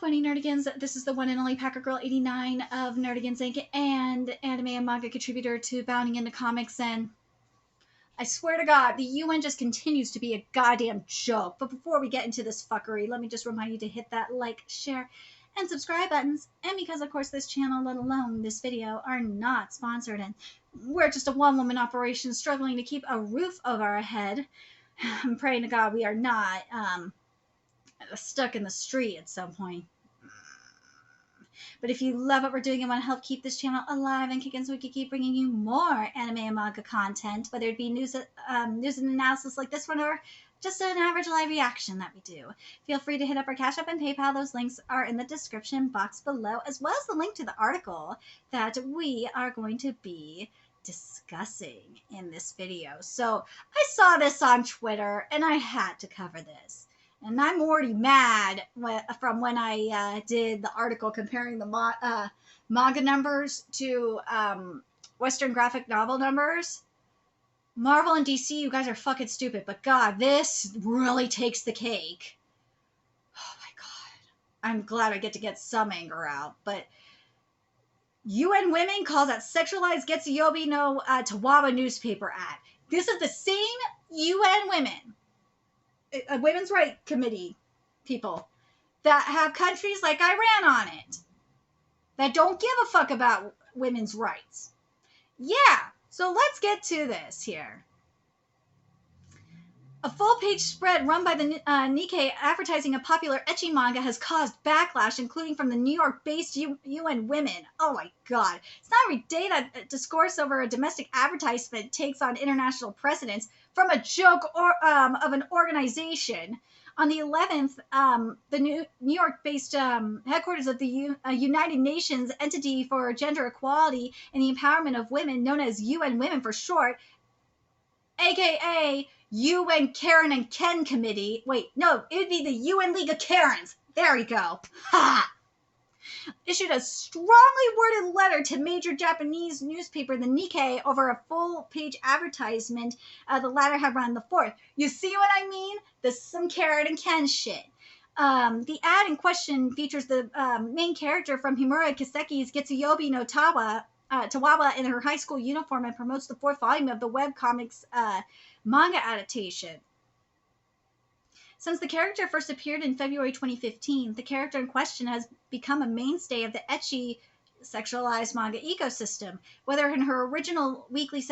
Quenny Nerdigans. This is the one and only Packer Girl 89 of Nerdigans Inc. and anime and manga contributor to Bounding into Comics. And I swear to God, the UN just continues to be a goddamn joke. But before we get into this fuckery, let me just remind you to hit that like, share, and subscribe buttons. And because, of course, this channel, let alone this video, are not sponsored, and we're just a one-woman operation struggling to keep a roof over our head, I'm praying to God we are not stuck in the street at some point. But if you love what we're doing and want to help keep this channel alive and kicking so we can keep bringing you more anime and manga content, whether it be news and analysis like this one or just an average live reaction that we do, feel free to hit up our Cash App and PayPal. Those links are in the description box below, as well as the link to the article that we are going to be discussing in this video. So I saw this on Twitter and I had to cover this. And I'm already mad from when I did the article comparing the manga numbers to Western graphic novel numbers. Marvel and DC, you guys are fucking stupid. But God, this really takes the cake. Oh my God. I'm glad I get to get some anger out. But UN Women calls out Sexualized Getsuyoubi no Tawawa newspaper ad. This is the same UN Women, a women's rights committee people that have countries like Iran on it that don't give a fuck about women's rights. Yeah, so let's get to this here. A full-page spread run by the Nikkei advertising a popular ecchi manga has caused backlash, including from the New York-based UN Women. Oh my God. It's not every day that discourse over a domestic advertisement takes on international precedence from a joke of an organization. On the 11th, the New York-based headquarters of the United Nations Entity for Gender Equality and the Empowerment of Women, known as UN Women for short, aka UN Karen and Ken Committee. Wait, no, it would be the UN League of Karens. There we go. Ha! Issued a strongly worded letter to major Japanese newspaper, the Nikkei, over a full-page advertisement the latter had run the 4th. You see what I mean? This is some Karen and Ken shit. The ad in question features the main character from Himura Kiseki's Getsuyoubi no Tawawa in her high school uniform and promotes the 4th volume of the webcomics manga adaptation. Since the character first appeared in February 2015, the character in question has become a mainstay of the ecchi sexualized manga ecosystem, whether in her original weekly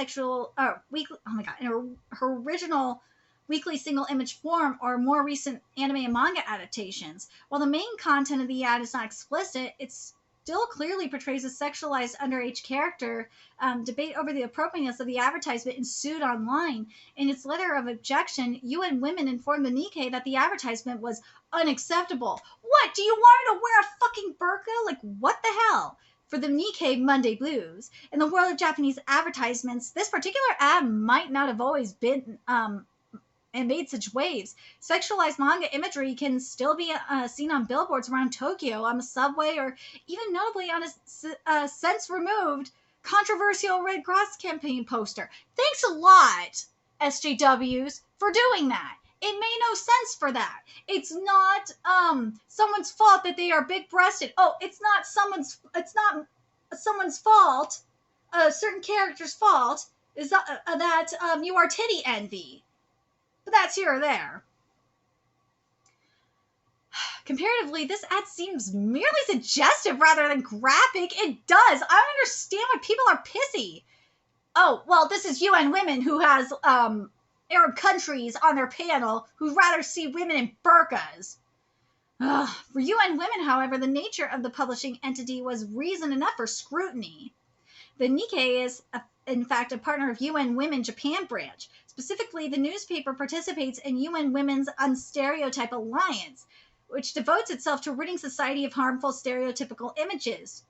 original weekly single image form or more recent anime and manga adaptations. While the main content of the ad is not explicit, it's still clearly portrays a sexualized underage character. Debate over the appropriateness of the advertisement ensued online. In its letter of objection, UN Women informed the Nikkei that the advertisement was unacceptable. What? Do you want her to wear a fucking burqa? Like, what the hell? For the Nikkei Monday Blues, in the world of Japanese advertisements, this particular ad might not have always been and made such waves. Sexualized manga imagery can still be seen on billboards around Tokyo, on the subway, or even notably on a since removed controversial Red Cross campaign poster. Thanks a lot, SJWs, for doing that. It made no sense for that. It's not someone's fault that they are big-breasted. Oh, it's not someone's fault, a certain character's fault, is that you are titty envy. But that's here or there. Comparatively, this ad seems merely suggestive rather than graphic. It does. I don't understand why people are pissy. Oh, well, this is UN Women, who has Arab countries on their panel who'd rather see women in burqas. For UN Women, however, the nature of the publishing entity was reason enough for scrutiny. The Nikkei is, in fact, a partner of UN Women Japan branch. Specifically, the newspaper participates in UN Women's Unstereotype Alliance, which devotes itself to ridding society of harmful stereotypical images.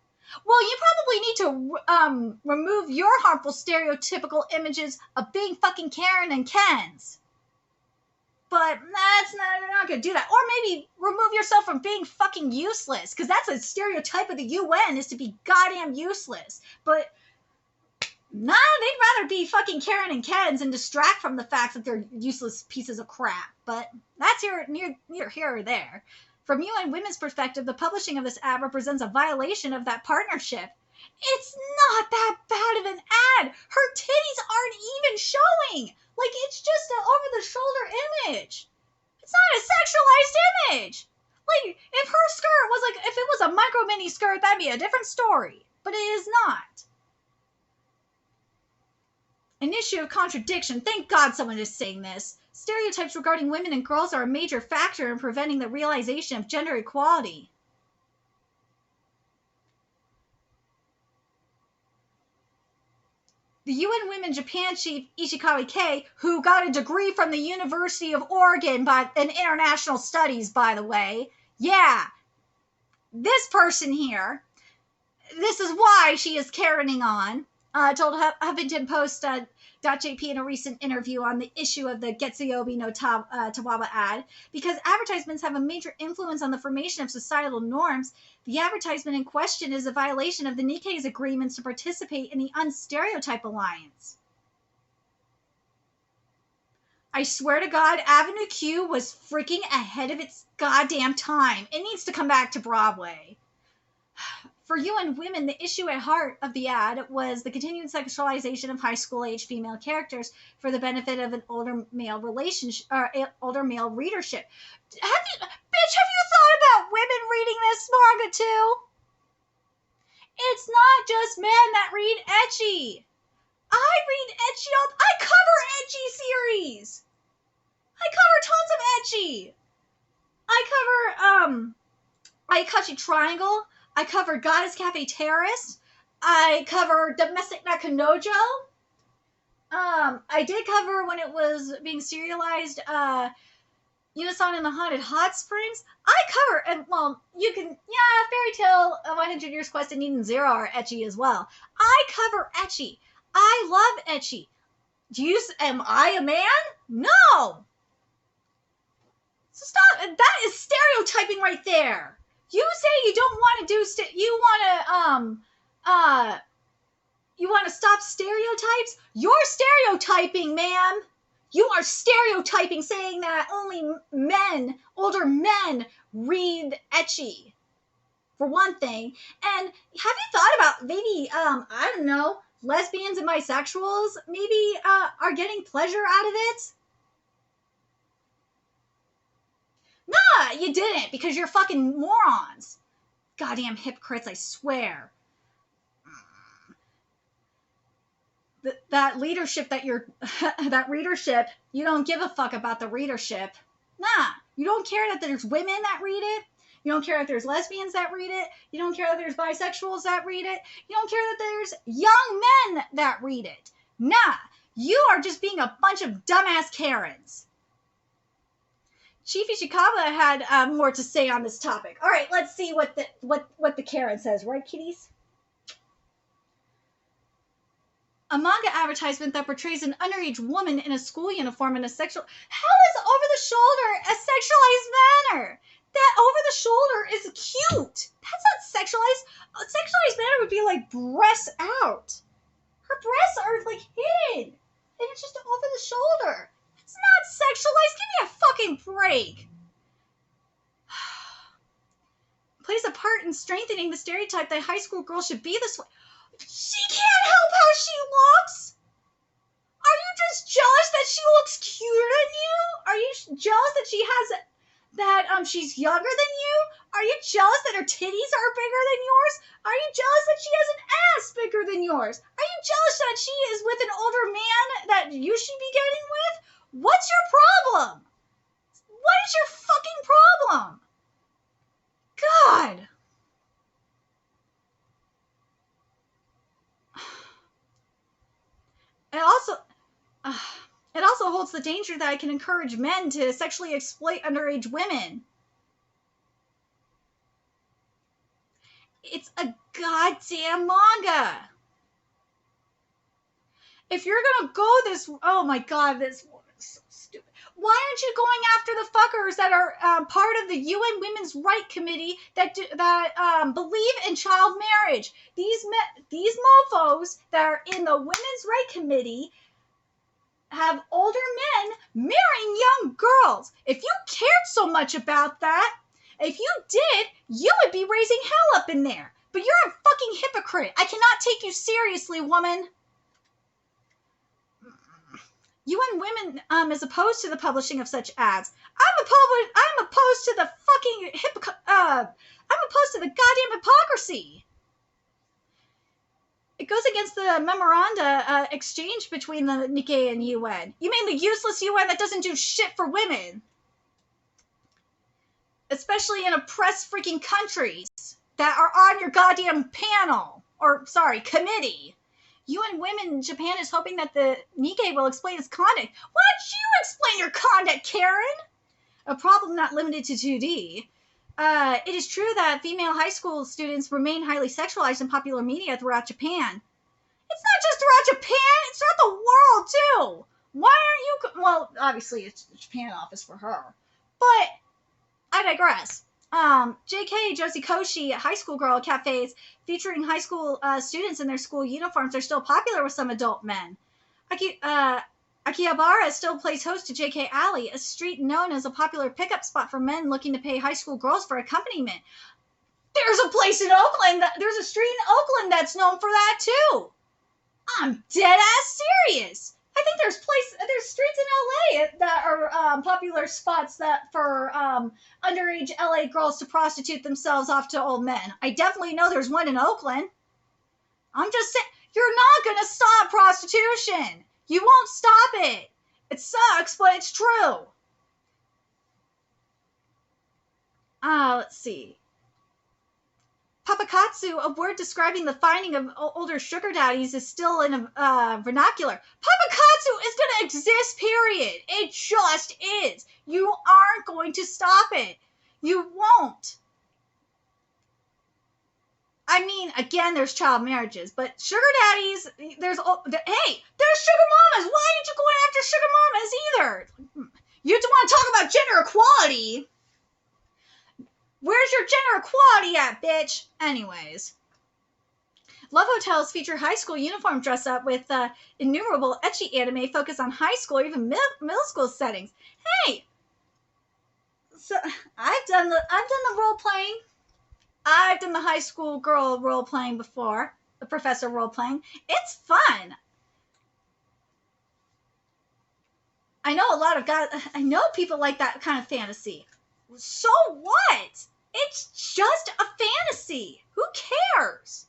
Well, you probably need to remove your harmful stereotypical images of being fucking Karen and Kens. But you're not going to do that. Or maybe remove yourself from being fucking useless, because that's a stereotype of the UN, is to be goddamn useless. But nah, they'd rather be fucking Karen and Kens and distract from the fact that they're useless pieces of crap. But that's neither here or there. From UN Women's perspective, the publishing of this ad represents a violation of that partnership. It's not that bad of an ad. Her titties aren't even showing. Like, it's just an over-the-shoulder image. It's not a sexualized image. Like, if her skirt was like, if it was a micro mini skirt, that'd be a different story. But it is not. An issue of contradiction. Thank God someone is saying this. Stereotypes regarding women and girls are a major factor in preventing the realization of gender equality. The UN Women Japan chief Ishikawa Kei, who got a degree from the University of Oregon in international studies, by the way. Yeah, this person here, this is why she is carrying on, told Huffington Post .jp in a recent interview on the issue of the Getsuyoubi no Tawawa ad. Because advertisements have a major influence on the formation of societal norms, the advertisement in question is a violation of the Nikkei's agreements to participate in the Unstereotype Alliance. I swear to God, Avenue Q was freaking ahead of its goddamn time. It needs to come back to Broadway. For UN Women, the issue at heart of the ad was the continued sexualization of high school-age female characters for the benefit of an older male relationship or older male readership. Have you thought about women reading this manga too? It's not just men that read ecchi. I read ecchi. I cover ecchi series. I cover tons of ecchi. I cover Ayakachi Triangle. I covered Goddess Cafe Terrace. I covered Domestic Nakanojo. I did cover, when it was being serialized, Unisan and the Haunted Hot Springs. I cover, and well, you can, Fairy Tale, 100 Years Quest, and Eden Zero are ecchi as well. I cover ecchi. I love ecchi. Am I a man? No! So stop, that is stereotyping right there. You say you don't want to you want to stop stereotypes? You're stereotyping, ma'am. You are stereotyping, saying that only older men read ecchi, for one thing. And have you thought about maybe, I don't know, lesbians and bisexuals maybe are getting pleasure out of it? Nah, you didn't, because you're fucking morons. Goddamn hypocrites, I swear. That leadership that readership, you don't give a fuck about the readership. Nah, you don't care that there's women that read it. You don't care that there's lesbians that read it. You don't care that there's bisexuals that read it. You don't care that there's young men that read it. Nah, you are just being a bunch of dumbass Karens. Chief Ishikawa had more to say on this topic. All right, let's see what the Karen says, right, kiddies? A manga advertisement that portrays an underage woman in a school uniform in a sexual... How is over the shoulder a sexualized manner? That over the shoulder is cute. That's not sexualized. A sexualized manner would be like breasts out. Her breasts are like hidden, and it's just over the shoulder. It's not sexualized. Give me a fucking break. Plays a part in strengthening the stereotype that high school girls should be this way. She can't help how she looks. Are you just jealous that she looks cuter than you? Are you jealous that she has she's younger than you? Are you jealous that her titties are bigger than yours? Are you jealous that she has an ass bigger than yours? Are you jealous that she is with an older man that you should be getting with? What's your problem? What is your fucking problem? God. It also holds the danger that I can encourage men to sexually exploit underage women. It's a goddamn manga. If you're gonna go this, oh my god, this woman's so stupid. Why aren't you going after the fuckers that are part of the UN Women's Right Committee that believe in child marriage? These mofos that are in the Women's Right Committee have older men marrying young girls. If you cared so much about that, If you did, you would be raising hell up in there. But you're a fucking hypocrite. I cannot take you seriously, woman. UN Women is opposed to the publishing of such ads. I'm opposed to the fucking I'm opposed to the goddamn hypocrisy. It goes against the memoranda exchange between the Nikkei and UN. You mean the useless UN that doesn't do shit for women? Especially in oppressed freaking countries that are on your goddamn panel. Or, sorry, committee. UN Women in Japan is hoping that the Nikkei will explain its conduct. Why don't you explain your conduct, Karen? A problem not limited to 2D. It is true that female high school students remain highly sexualized in popular media throughout Japan. It's not just throughout Japan, it's throughout the world, too. Why aren't you... Well, obviously, it's the Japan office for her. But I digress. JK Josikoshi high school girl cafes featuring high school students in their school uniforms are still popular with some adult men. Akihabara still plays host to JK Alley, a street known as a popular pickup spot for men looking to pay high school girls for accompaniment. There's a place in Oakland, there's a street in Oakland that's known for that too. I'm dead ass serious. I think there's streets in LA that are popular spots that for underage LA girls to prostitute themselves off to old men. I definitely know there's one in Oakland. I'm just saying, you're not going to stop prostitution. You won't stop it. It sucks, but it's true. Let's see. Papakatsu, a word describing the finding of older sugar daddies, is still in a vernacular. Papakatsu is going to exist, period. It just is. You aren't going to stop it. You won't. I mean, again, there's child marriages, but sugar daddies, there's sugar mamas. Why did you go after sugar mamas either? You don't want to talk about gender equality. Where's your gender equality at, bitch? Anyways. Love hotels feature high school uniform dress up with innumerable ecchi anime focused on high school or even middle school settings. Hey! So, I've done the role playing. I've done the high school girl role playing before. The professor role playing. It's fun. I know a lot of guys, I know people like that kind of fantasy. So what? It's just a fantasy. Who cares?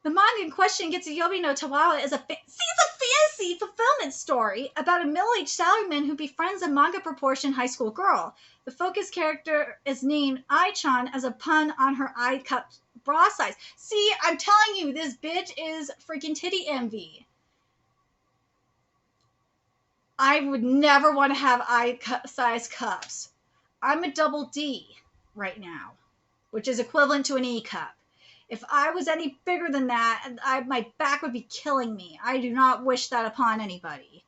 The manga in question, Getsuyoubi no Tawawa, is it's a fantasy fulfillment story about a middle-aged salaryman who befriends a manga-proportioned high school girl. The focus character is named Ai-chan as a pun on her I-cup bra size. See, I'm telling you, this bitch is freaking titty envy. I would never want to have I-size cups. I'm a double D right now, which is equivalent to an E cup. If I was any bigger than that, my back would be killing me. I do not wish that upon anybody.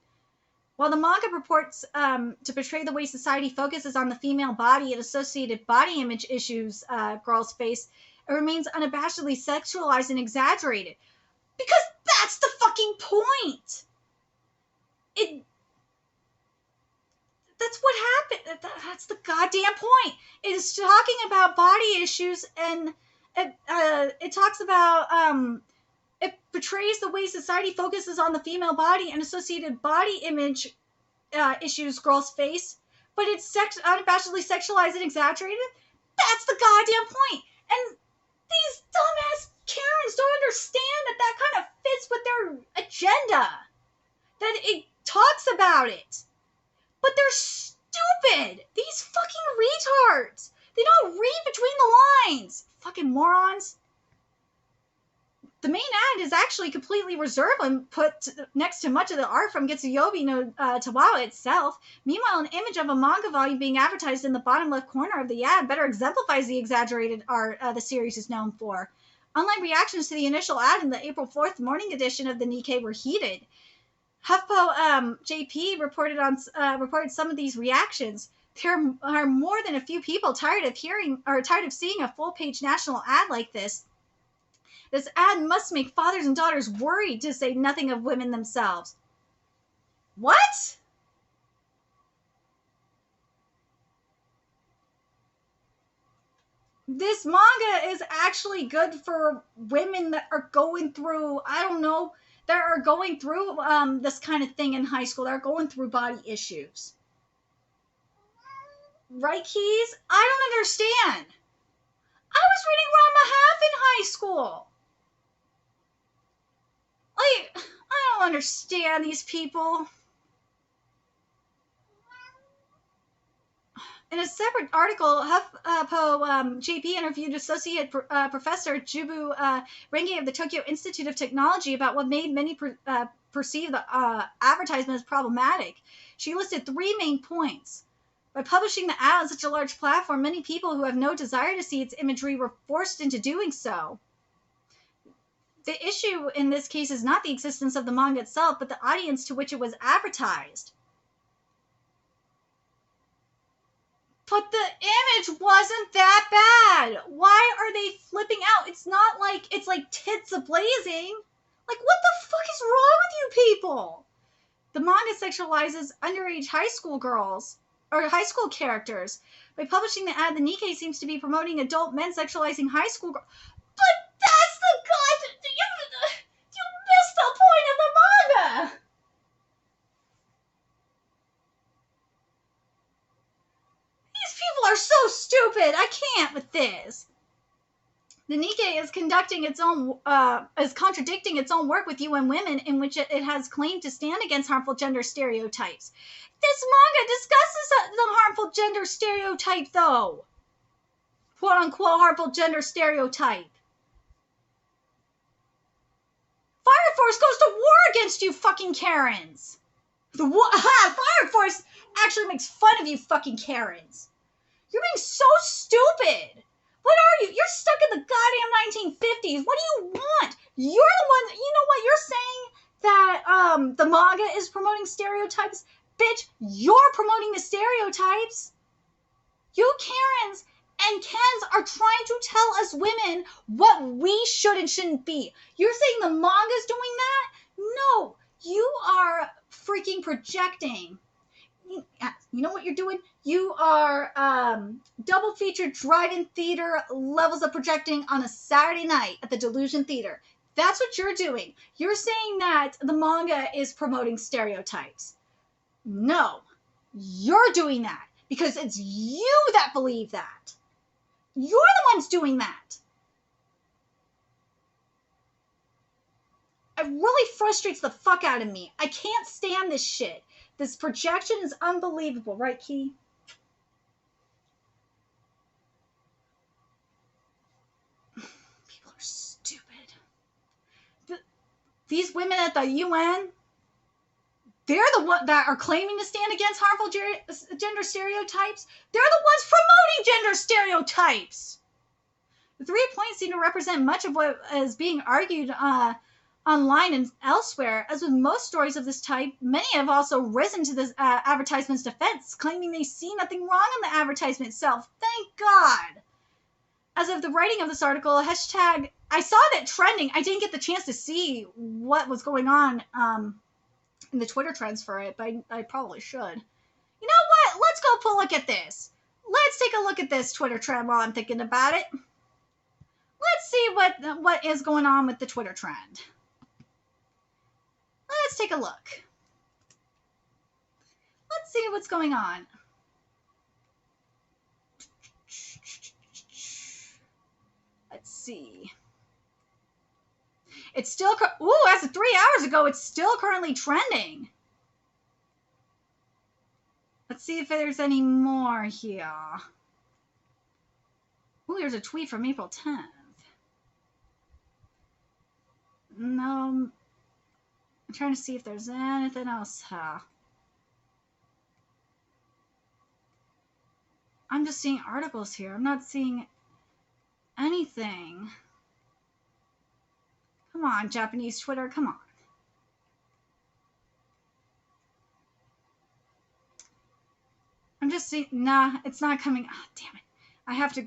While the manga purports to portray the way society focuses on the female body and associated body image issues girls face, it remains unabashedly sexualized and exaggerated. Because that's the fucking point! That's what happened. That's the goddamn point. It is talking about body issues, and it talks about it portrays the way society focuses on the female body and associated body image issues girls face, but it's unabashedly sexualized and exaggerated. That's the goddamn point. And these dumbass Karens don't understand that kind of fits with their agenda. That it talks about it. But they're stupid. These fucking retards. They don't read between the lines. Fucking morons. The main ad is actually completely reserved and put next to much of the art from Getsuyoubi no Tawawa itself. Meanwhile, an image of a manga volume being advertised in the bottom left corner of the ad better exemplifies the exaggerated art the series is known for. Online reactions to the initial ad in the April 4th morning edition of the Nikkei were heated. HuffPo JP reported some of these reactions. There are more than a few people tired of seeing a full-page national ad like this. This ad must make fathers and daughters worried, to say nothing of women themselves. What? this manga is actually good for women that are going through, I don't know, that are going through this kind of thing in high school. They're going through body issues. Right, Keys? I don't understand. I was reading Rama half in high school. Like, I don't understand these people. In a separate article, HuffPo JP interviewed Associate Professor Jubu Renge of the Tokyo Institute of Technology about what made many perceive the advertisement as problematic. She listed 3 main points. By publishing the ad on such a large platform, many people who have no desire to see its imagery were forced into doing so. The issue in this case is not the existence of the manga itself, but the audience to which it was advertised. But the image wasn't that bad. Why are they flipping out? It's not like it's like tits a-blazing. Like, what the fuck is wrong with you people? The manga sexualizes underage high school girls, or high school characters. By publishing the ad, the Nikkei seems to be promoting adult men sexualizing high school girls. But that's the god! You missed the point of the manga! These people are so stupid. I can't with this. The Nikkei is conducting its own, is contradicting its own work with UN Women, in which it has claimed to stand against harmful gender stereotypes. This manga discusses the harmful gender stereotype, though. Quote unquote harmful gender stereotype. Fire Force goes to war against you fucking Karens. Fire Force actually makes fun of you fucking Karens. You're being so stupid. What are you? You're stuck in the goddamn 1950s. What do you want? You're the one, you know what? You're saying that the manga is promoting stereotypes. Bitch, you're promoting the stereotypes. You Karens and Kens are trying to tell us women what we should and shouldn't be. You're saying the manga's doing that? No, you are freaking projecting. You know what you're doing? You are double featured drive-in theater levels of projecting on a Saturday night at the Delusion Theater. That's what you're doing. You're saying that the manga is promoting stereotypes. No, you're doing that because it's you that believe that. You're the ones doing that. It really frustrates the fuck out of me. I can't stand this shit. This projection is unbelievable, right, Key? People are stupid. These women at the UN, they're the ones that are claiming to stand against harmful gender stereotypes. They're the ones promoting gender stereotypes. The 3 points seem to represent much of what is being argued online and elsewhere. As with most stories of this type, many have also risen to this advertisement's defense, claiming they see nothing wrong in the advertisement itself. Thank God. As of the writing of this article, hashtag, I saw that trending. I didn't get the chance to see what was going on in the Twitter trends for it, but I probably should. You know what? Let's go pull a look at this. Let's take a look at this Twitter trend while I'm thinking about it. Let's see what is going on with the Twitter trend. Let's take a look. Let's see what's going on. Let's see. It's still, as of 3 hours ago, it's still currently trending. Let's see if there's any more here. Ooh, there's a tweet from April 10th. No, I'm trying to see if there's anything else. I'm just seeing articles here. I'm not seeing anything. Come on, Japanese Twitter, come on. I'm just seeing, nah, it's not coming. Oh, damn it. I have to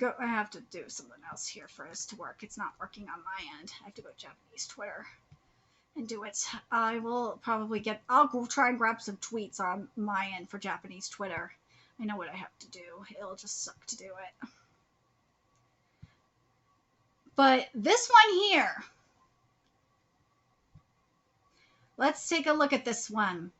do something else here for this to work. It's not working on my end. I have to go to Japanese Twitter and do it. I will probably I'll go try and grab some tweets on my end for Japanese Twitter. I know what I have to do. It'll just suck to do it. But this one here, let's take a look at this one.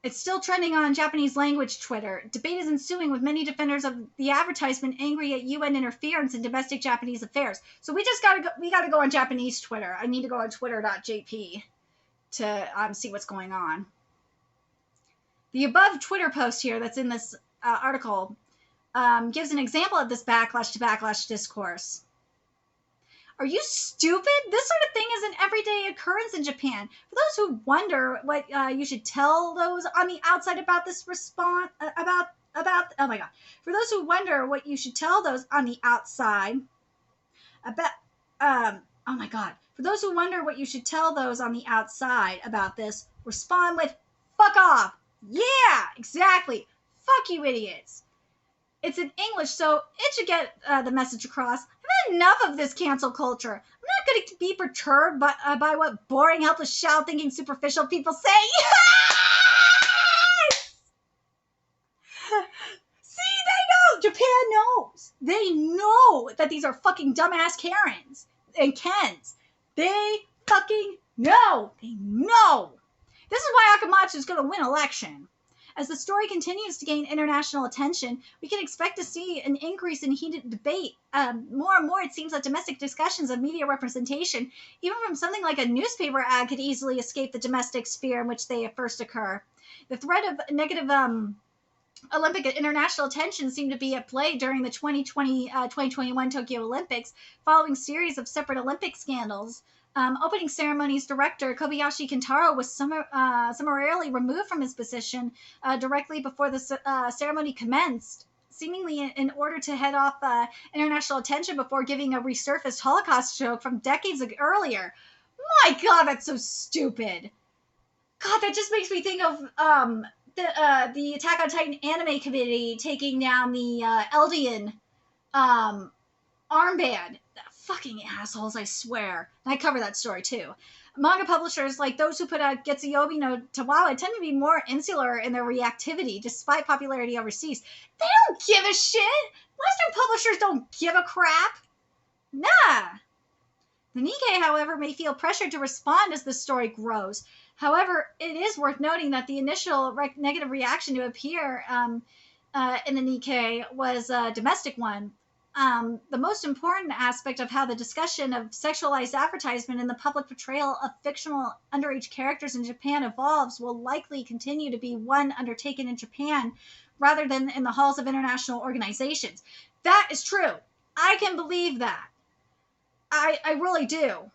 It's still trending on Japanese language Twitter. Debate is ensuing with many defenders of the advertisement angry at UN interference in domestic Japanese affairs. So we gotta go on Japanese Twitter. I need to go on twitter.jp to see what's going on. The above Twitter post here that's in this article gives an example of this backlash to backlash discourse. Are you stupid? This sort of thing is an everyday occurrence in Japan. For those who wonder what you should tell those on the outside about this response, oh my god. For those who wonder what you should tell those on the outside about, oh my god. For those who wonder what you should tell those on the outside about this, respond with, fuck off. Yeah, exactly. Fuck you idiots. It's in English, so it should get the message across. I've had enough of this cancel culture. I'm not going to be perturbed by what boring, helpless, shallow-thinking, superficial people say. Yes! See, they know. Japan knows. They know that these are fucking dumbass Karens and Kens. They fucking know. They know. This is why Akamatsu is going to win election. As the story continues to gain international attention, we can expect to see an increase in heated debate. More and more, it seems that domestic discussions of media representation, even from something like a newspaper ad, could easily escape the domestic sphere in which they first occur. The threat of negative Olympic international attention seemed to be at play during the 2021 Tokyo Olympics, following a series of separate Olympic scandals. Opening ceremonies director Kobayashi Kintaro was summarily removed from his position directly before the ceremony commenced, seemingly in order to head off international attention before giving a resurfaced Holocaust joke from decades earlier. My God, that's so stupid. God, that just makes me think of the Attack on Titan anime committee taking down the Eldian armband. Fucking assholes, I swear. And I cover that story too. Manga publishers, like those who put out Getsuyoubi no Tawawa, tend to be more insular in their reactivity, despite popularity overseas. They don't give a shit! Western publishers don't give a crap! Nah! The Nikkei, however, may feel pressured to respond as the story grows. However, it is worth noting that the initial negative reaction to appear in the Nikkei was a domestic one. The most important aspect of how the discussion of sexualized advertisement and the public portrayal of fictional underage characters in Japan evolves will likely continue to be one undertaken in Japan rather than in the halls of international organizations. That is true. I can believe that. I really do.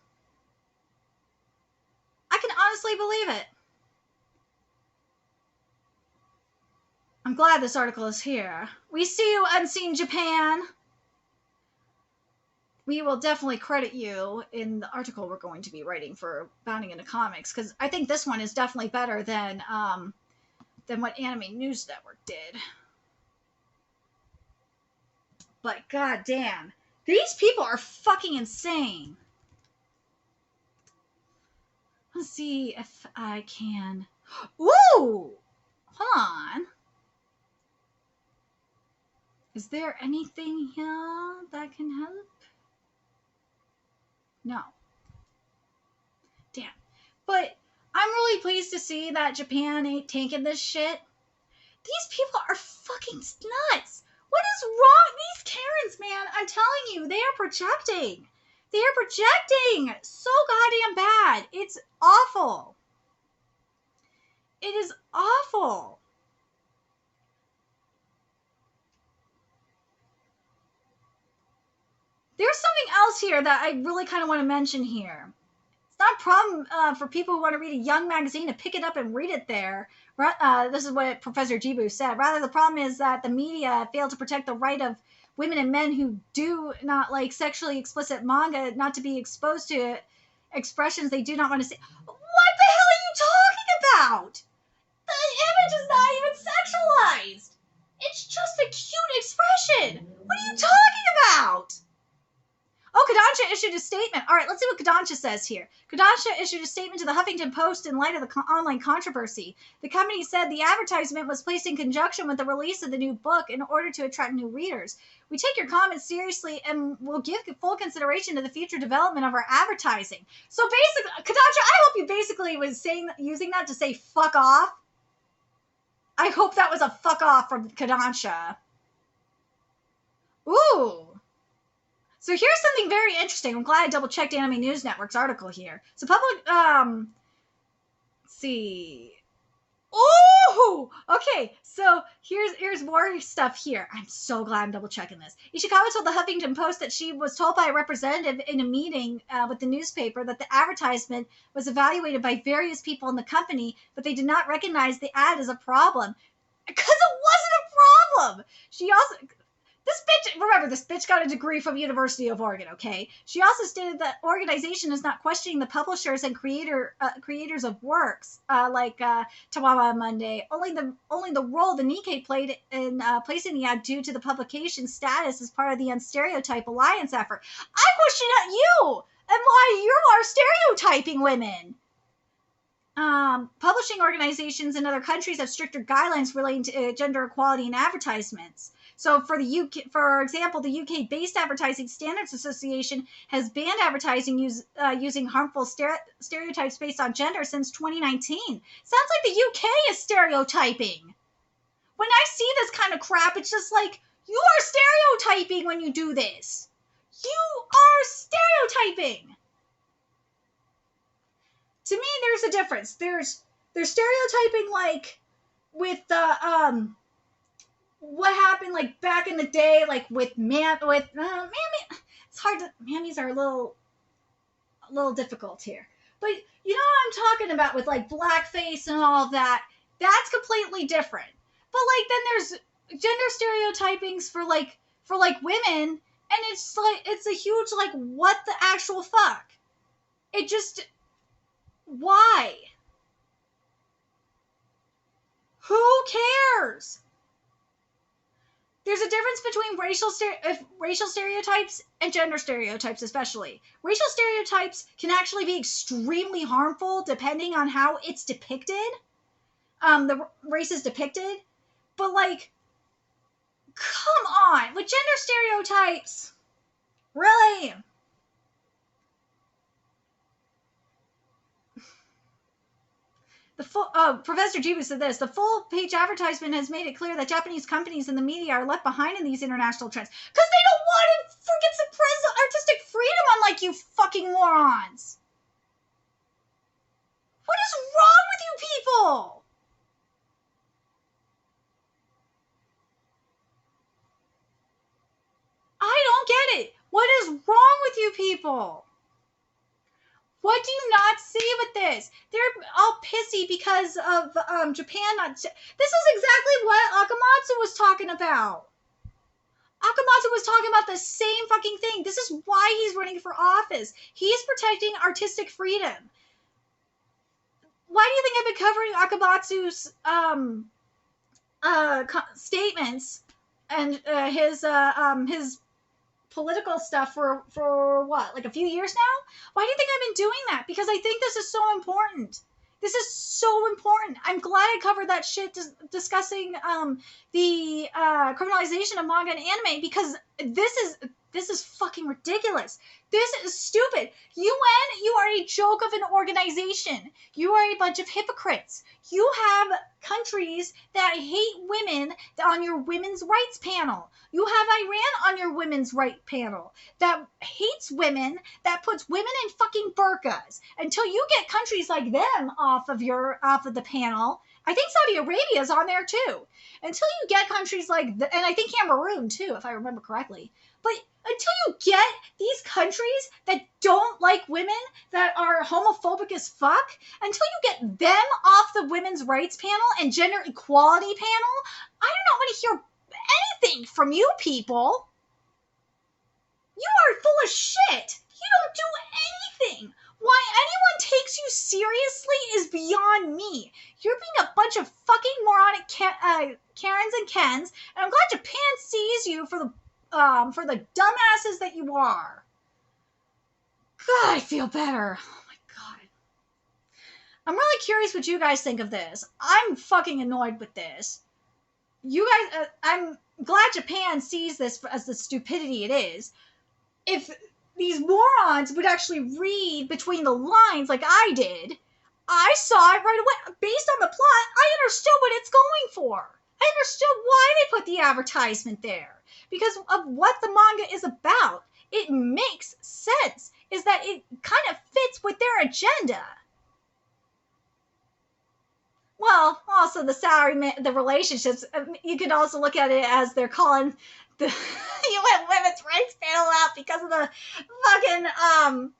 I can honestly believe it. I'm glad this article is here. We see you, Unseen Japan. We will definitely credit you in the article we're going to be writing for Bounding into Comics, because I think this one is definitely better than what Anime News Network did. But goddamn, these people are fucking insane. Let's see if I can. Ooh, hold on. Is there anything here that can help? No. Damn. But I'm really pleased to see that Japan ain't taking this shit. These people are fucking nuts. What is wrong? These Karens, man, I'm telling you, they are projecting. They are projecting so goddamn bad. It's awful. It is awful. There's something else here that I really kind of want to mention here. It's not a problem for people who want to read a young magazine to pick it up and read it there. This is what Professor Jibu said. Rather, the problem is that the media failed to protect the right of women and men who do not like sexually explicit manga not to be exposed to expressions they do not want to see. What the hell are you talking about? The image is not even sexualized. It's just a cute expression. What are you talking about? Oh, Kodansha issued issued a statement. All right, let's see what Kodansha says here. Kodansha issued a statement to the Huffington Post in light of the online controversy. The company said the advertisement was placed in conjunction with the release of the new book in order to attract new readers. We take your comments seriously and will give full consideration to the future development of our advertising. So basically, Kodansha, I hope you basically was using that to say fuck off. I hope that was a fuck off from Kodansha. Ooh. So here's something very interesting. I'm glad I double-checked Anime News Network's article here. So public, let's see. Ooh! Okay, so here's more stuff here. I'm so glad I'm double-checking this. Ishikawa told the Huffington Post that she was told by a representative in a meeting with the newspaper that the advertisement was evaluated by various people in the company, but they did not recognize the ad as a problem. Because it wasn't a problem! She also... This bitch got a degree from University of Oregon, okay? She also stated that organization is not questioning the publishers and creators of works like Tawawa Manga, only the role the Nikkei played in placing the ad due to the publication's status as part of the Unstereotype Alliance effort. I question at you and why you are stereotyping women. Publishing organizations in other countries have stricter guidelines relating to gender equality in advertisements. So for example, the UK-based Advertising Standards Association has banned advertising using harmful stereotypes based on gender since 2019. Sounds like the UK is stereotyping. When I see this kind of crap, it's just like, you are stereotyping when you do this. You are stereotyping. To me, there's a difference. There's stereotyping like with the what happened like back in the day, like with mammy. It's hard to mammies are a little difficult here, but you know what I'm talking about with like blackface and all of that. That's completely different. But like then there's gender stereotypings for women, and it's like it's a huge like what the actual fuck. It just why? Who cares? There's a difference between racial stereotypes and gender stereotypes, especially. Racial stereotypes can actually be extremely harmful depending on how it's depicted. The race is depicted. But, like, come on. With gender stereotypes, really? Professor Jibu said this, the full-page advertisement has made it clear that Japanese companies and the media are left behind in these international trends. Because they don't want to freaking suppress artistic freedom unlike you fucking morons. What is wrong with you people? I don't get it. What is wrong with you people? What do you not see with this? They're all pissy because of Japan not... This is exactly what Akamatsu was talking about. Akamatsu was talking about the same fucking thing. This is why he's running for office. He's protecting artistic freedom. Why do you think I've been covering Akamatsu's statements and his political stuff for what, like a few years now? Why do you think I've been doing that? Because I think this is so important. This is so important. I'm glad I covered that shit discussing the criminalization of manga and anime, because this is fucking ridiculous. This is stupid. UN, you are a joke of an organization. You are a bunch of hypocrites. You have countries that hate women on your women's rights panel. You have Iran on your women's rights panel that hates women, that puts women in fucking burqas. Until you get countries like them off of the panel. I think Saudi Arabia is on there too. Until you get countries like and I think Cameroon too, if I remember correctly. But until you get these countries that don't like women, that are homophobic as fuck, until you get them off the women's rights panel and gender equality panel, I do not want to hear anything from you people. You are full of shit. You don't do anything. Why anyone takes you seriously is beyond me. You're being a bunch of fucking moronic Karens and Kens, and I'm glad Japan sees you for the dumbasses that you are. God, I feel better. Oh my God. I'm really curious what you guys think of this. I'm fucking annoyed with this. You guys, I'm glad Japan sees this as the stupidity it is. If these morons would actually read between the lines like I did, I saw it right away. Based on the plot, I understood what it's going for. I understood why they put the advertisement there. Because of what the manga is about. It makes sense. Is that it kind of fits with their agenda. Well, also the salary, the relationships. You could also look at it as they're calling the UN Women's Rights Panel out because of the fucking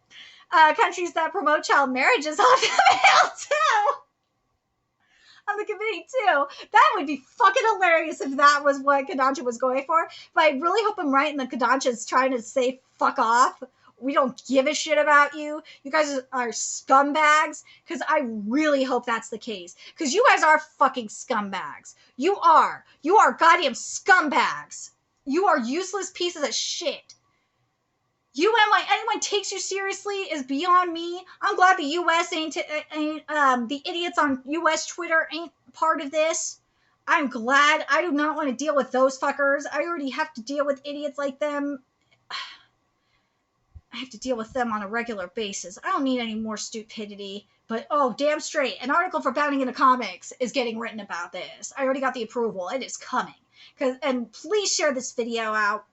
countries that promote child marriages on the panel too. On the committee too. That would be fucking hilarious if that was what Kodansha was going for. But I really hope I'm right and the Kodansha is trying to say fuck off. We don't give a shit about you. You guys are scumbags. Because I really hope that's the case. Because you guys are fucking scumbags. You are. You are goddamn scumbags. You are useless pieces of shit. Anyone takes you seriously is beyond me. I'm glad the U.S. ain't the idiots on U.S. Twitter ain't part of this. I'm glad. I do not want to deal with those fuckers. I already have to deal with idiots like them. I have to deal with them on a regular basis. I don't need any more stupidity. But, oh, damn straight. An article for Bounding into Comics is getting written about this. I already got the approval. It is coming. And please share this video out.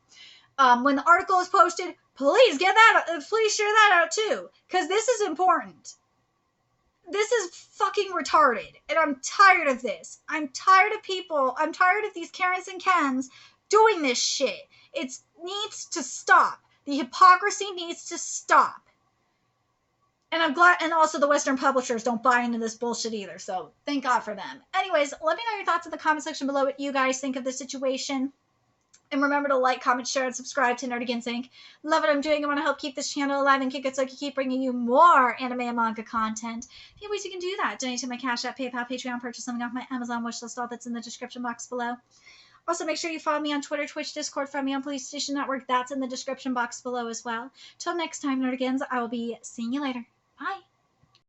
When the article is posted, please share that out too. Because this is important. This is fucking retarded. And I'm tired of this. I'm tired of these Karens and Kens doing this shit. It needs to stop. The hypocrisy needs to stop. And I'm glad, and also the Western publishers don't buy into this bullshit either, so thank God for them. Anyways, let me know your thoughts in the comment section below what you guys think of the situation. And remember to like, comment, share, and subscribe to Nerdigans Inc. Love what I'm doing. I want to help keep this channel alive and kick it so I can keep bringing you more anime and manga content. A few ways you can do that. Donate to my Cash App, PayPal, Patreon, purchase something off my Amazon wishlist, all that's in the description box below. Also, make sure you follow me on Twitter, Twitch, Discord, find me on Police Station Network. That's in the description box below as well. Till next time, Nerdigans, I will be seeing you later. Bye.